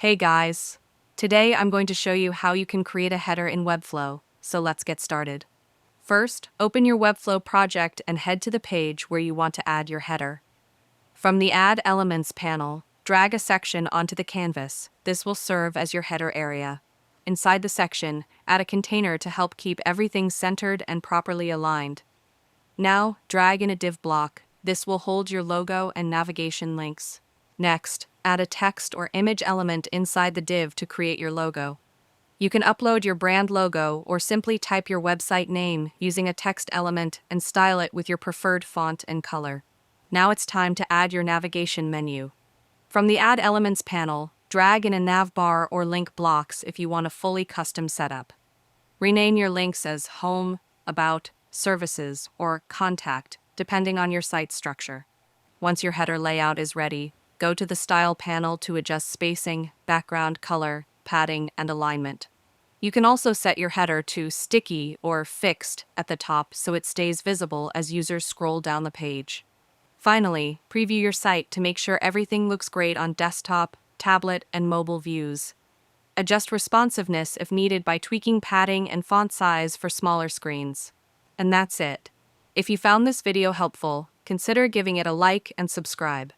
Hey guys! Today I'm going to show you how you can create a header in Webflow, so let's get started. First, open your Webflow project and head to the page where you want to add your header. From the Add Elements panel, drag a section onto the canvas. This will serve as your header area. Inside the section, add a container to help keep everything centered and properly aligned. Now, drag in a div block. This will hold your logo and navigation links. Next, add a text or image element inside the div to create your logo. You can upload your brand logo or simply type your website name using a text element and style it with your preferred font and color. Now it's time to add your navigation menu. From the Add Elements panel, drag in a navbar or link blocks if you want a fully custom setup. Rename your links as Home, About, Services, or Contact, depending on your site structure. Once your header layout is ready, go to the Style panel to adjust spacing, background color, padding, and alignment. You can also set your header to sticky or fixed at the top so it stays visible as users scroll down the page. Finally, preview your site to make sure everything looks great on desktop, tablet, and mobile views. Adjust responsiveness if needed by tweaking padding and font size for smaller screens. And that's it. If you found this video helpful, consider giving it a like and subscribe.